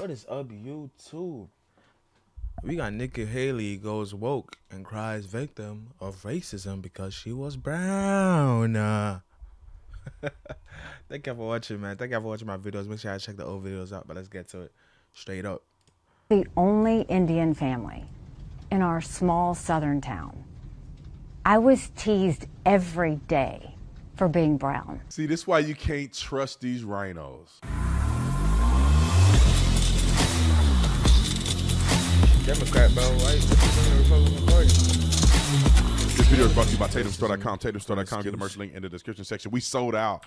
What is up, YouTube? We got Nikki Haley goes woke and cries victim of racism because she was brown. Thank you for watching, man. Thank you for watching my videos. Make sure I check the old videos out, but let's get to it straight up. The only Indian family in our small southern town. I was teased every day for being brown. See, this is why you can't trust these rhinos. Democrat, bro, right? Republican Party. This video is brought to you by TatumStore.com. TatumStore.com. Get the merch link in the description section. We sold out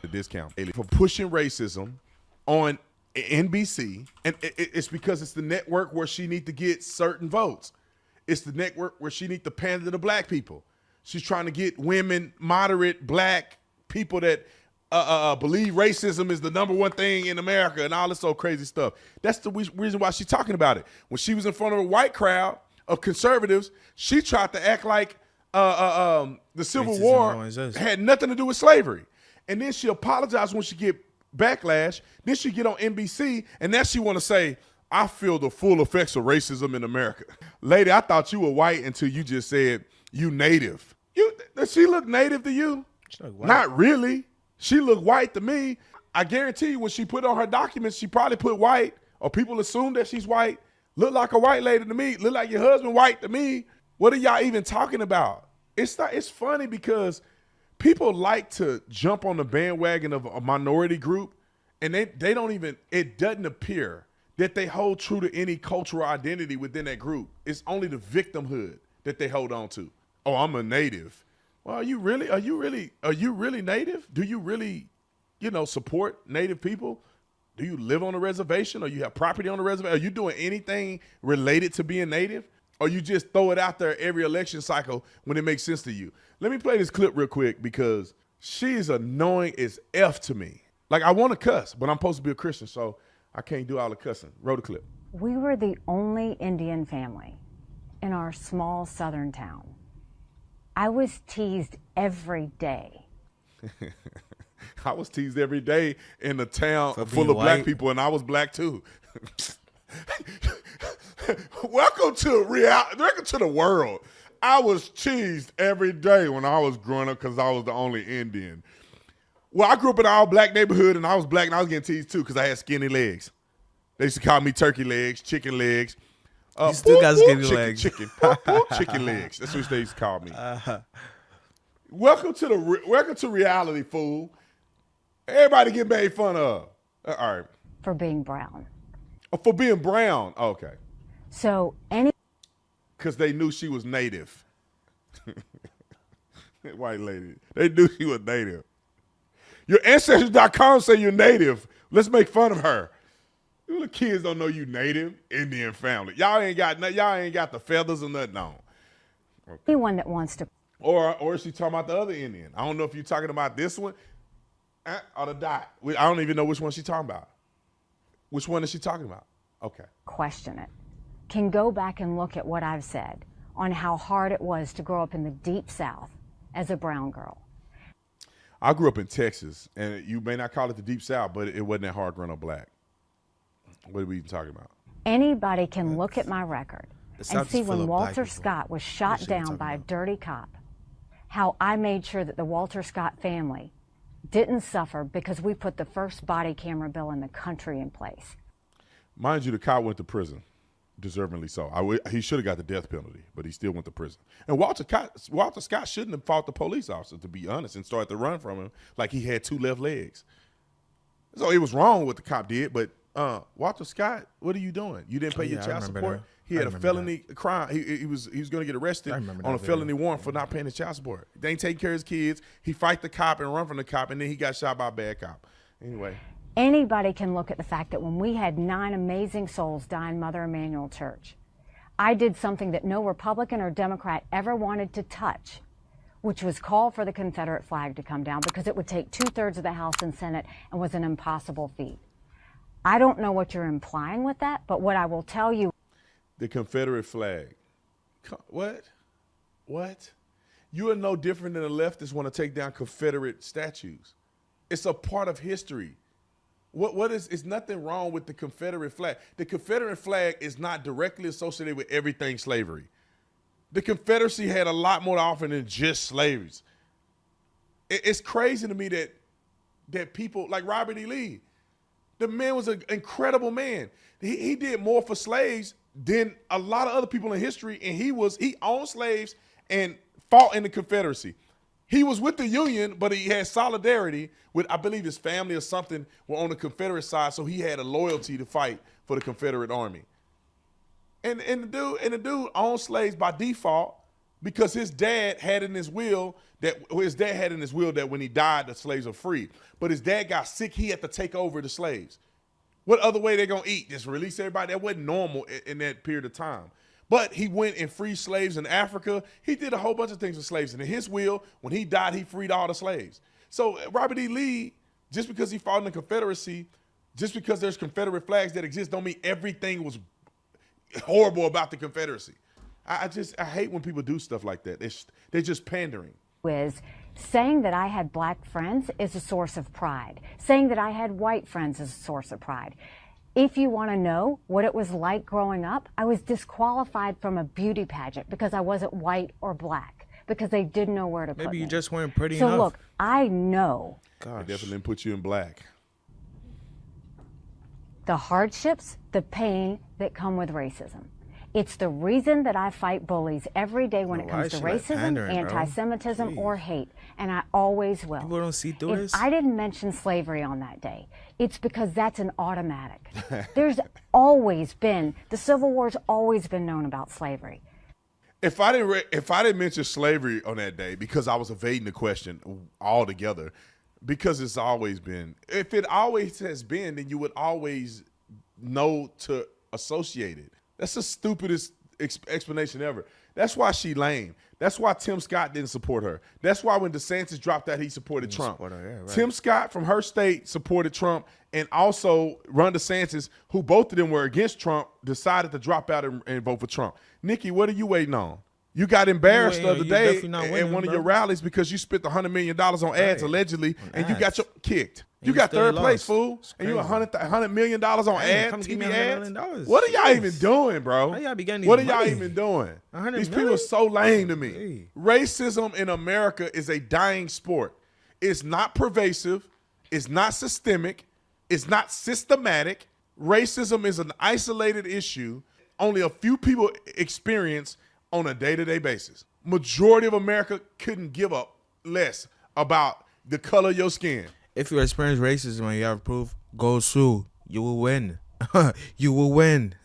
the discount for pushing racism on NBC, and it's because it's the network where she need to get certain votes. It's the network where she need to pander to black people. She's trying to get women, moderate black people that believe racism is the #1 thing in America and all this old crazy stuff. That's the reason why she's talking about it. When she was in front of a white crowd of conservatives, she tried to act like the Civil War had nothing to do with slavery. And then she apologized when she get backlash. Then she get on NBC, and now she want to say, I feel the full effects of racism in America. Lady, I thought you were white until you just said you native. Does she look native to you? Not really. She look white to me. I guarantee you when she put on her documents, she probably put white, or people assume that she's white. Look like a white lady to me. Look like your husband white to me. What are y'all even talking about? It's funny because people like to jump on the bandwagon of a minority group, and they don't even, it doesn't appear that they hold true to any cultural identity within that group. It's only the victimhood that they hold on to. Oh, I'm a native. Well, are you really native? Do you really, support native people? Do you live on a reservation, or you have property on a reservation? Are you doing anything related to being native? Or you just throw it out there every election cycle when it makes sense to you? Let me play this clip real quick because she is annoying as F to me. Like, I want to cuss, but I'm supposed to be a Christian, so I can't do all the cussing. Roll the clip. We were the only Indian family in our small southern town. I was teased every day. I was teased every day in a town full of white. black people, and I was black too. Welcome to the world. I was teased every day when I was growing up because I was the only Indian. Well, I grew up in an all-black neighborhood, and I was black, and I was getting teased too because I had skinny legs. They used to call me turkey legs, chicken legs. You still got skinny legs. Chicken legs. That's what they used to call me. Welcome to reality, fool. Everybody get made fun of. All right. For being brown. Oh, for being brown. Okay. So because they knew she was native. White lady. They knew she was native. Your ancestors.com say you're native. Let's make fun of her. You little kids don't know you native Indian family. Y'all ain't got the feathers or nothing on. Okay. anyone that wants to. Or is she talking about the other Indian? I don't know if you're talking about this one or the dot. I don't even know which one she's talking about. Which one is she talking about? Okay. Question it. Can go back and look at what I've said on how hard it was to grow up in the deep South as a brown girl. I grew up in Texas, and you may not call it the deep South, but it wasn't that hard growing up black. What are we even talking about? Anybody can look at my record and see when Walter people. Scott was shot down by a dirty cop, how I made sure that the Walter Scott family didn't suffer because we put the first body camera bill in the country in place. Mind you, the cop went to prison, deservingly so. He should have got the death penalty, but he still went to prison. And Walter Scott shouldn't have fought the police officer, to be honest, and started to run from him like he had 2 left legs. So it was wrong what the cop did, but Walter Scott, what are you doing? You didn't pay your child support? He had a felony crime. He was going to get arrested on a felony warrant for not paying his child support. They ain't taking care of his kids. He fight the cop and run from the cop, and then he got shot by a bad cop. Anyway. Anybody can look at the fact that when we had 9 amazing souls die in Mother Emanuel Church, I did something that no Republican or Democrat ever wanted to touch, which was call for the Confederate flag to come down because it would take 2/3 of the House and Senate and was an impossible feat. I don't know what you're implying with that, but what I will tell you. The Confederate flag. What? You are no different than the leftists want to take down Confederate statues. It's a part of history. What is? It's nothing wrong with the Confederate flag. The Confederate flag is not directly associated with everything slavery. The Confederacy had a lot more to offer than just slaves. It's crazy to me that people like Robert E. Lee, the man was an incredible man. He did more for slaves than a lot of other people in history, and he owned slaves and fought in the Confederacy. He was with the Union, but he had solidarity with, I believe, his family or something were on the Confederate side, so he had a loyalty to fight for the Confederate Army. And the dude owned slaves by default because his dad had in his will that when he died, the slaves were free. But his dad got sick, he had to take over the slaves. What other way they gonna eat? Just release everybody? That wasn't normal in that period of time. But he went and freed slaves in Africa. He did a whole bunch of things with slaves. And in his will, when he died, he freed all the slaves. So Robert E. Lee, just because he fought in the Confederacy, just because there's Confederate flags that exist, don't mean everything was horrible about the Confederacy. I hate when people do stuff like that. They're just pandering. Is saying that I had black friends is a source of pride. Saying that I had white friends is a source of pride. If you want to know what it was like growing up, I was disqualified from a beauty pageant because I wasn't white or black, because they didn't know where to put me. Maybe you just weren't pretty enough. So look, I know I definitely didn't put you in black. the hardships, the pain that come with racism. It's the reason that I fight bullies every day when it comes to racism, anti-Semitism, or hate, and I always will. People don't see through this. If I didn't mention slavery on that day, it's because that's an automatic. There's always been, the Civil War's always been known about slavery. If I didn't mention slavery on that day because I was evading the question altogether, because it's always been, if it always has been, then you would always know to associate it. That's the stupidest explanation ever. That's why she lame. That's why Tim Scott didn't support her. That's why when DeSantis dropped out, he supported Trump. Tim Scott from her state supported Trump, and also Ron DeSantis, who both of them were against Trump, decided to drop out and vote for Trump. Nikki, what are you waiting on? You got embarrassed the other day at one of your rallies because you spent $100 million on ads allegedly, and you got kicked. You got third place, fool, and you $100 million on ads, TV ads. What are y'all even doing, bro? How y'all be getting what are these y'all money? even doing? These people million? are so lame to me. Hey. Racism in America is a dying sport. It's not pervasive. It's not systemic. It's not systematic. Racism is an isolated issue only a few people experience on a day-to-day basis. Majority of America couldn't give up less about the color of your skin. If you experience racism and you have proof, go sue. You will win. You will win.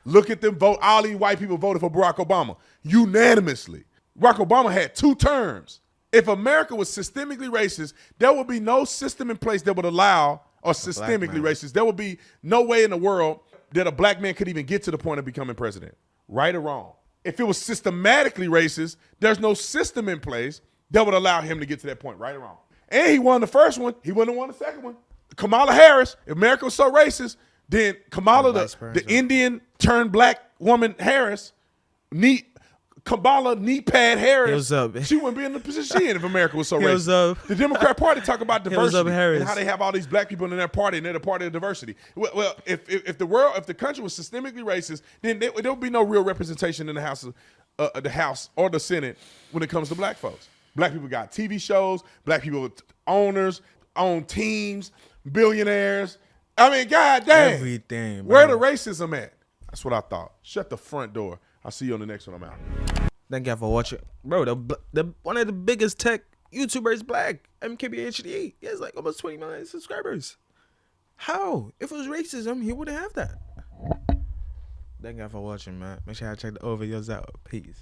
Look at them vote. All these white people voted for Barack Obama unanimously. Barack Obama had 2 terms. If America was systemically racist, there would be no system in place that would allow, or systemically racist, there would be no way in the world that a black man could even get to the point of becoming president. Right or wrong? If it was systematically racist, there's no system in place that would allow him to get to that point. Right or wrong? And he won the first one. He wouldn't have won the second one. Kamala Harris, if America was so racist, then Kamala, the Indian turned black woman Harris, Kamala knee pad Harris, she wouldn't be in the position she in if America was so racist. The Democrat Party talk about diversity and how they have all these black people in their party and they're the party of diversity. Well, if the country was systemically racist, then there would be no real representation in the House or the Senate when it comes to black folks. Black people got TV shows. Black people owners, own teams, billionaires. I mean, goddamn. Everything, bro. Where the racism at? That's what I thought. Shut the front door. I'll see you on the next one. I'm out. Thank you for watching. Bro, the one of the biggest tech YouTubers black, MKBHD. He has like almost 20 million subscribers. How? If it was racism, he wouldn't have that. Thank you for watching, man. Make sure I check the videos out. Peace.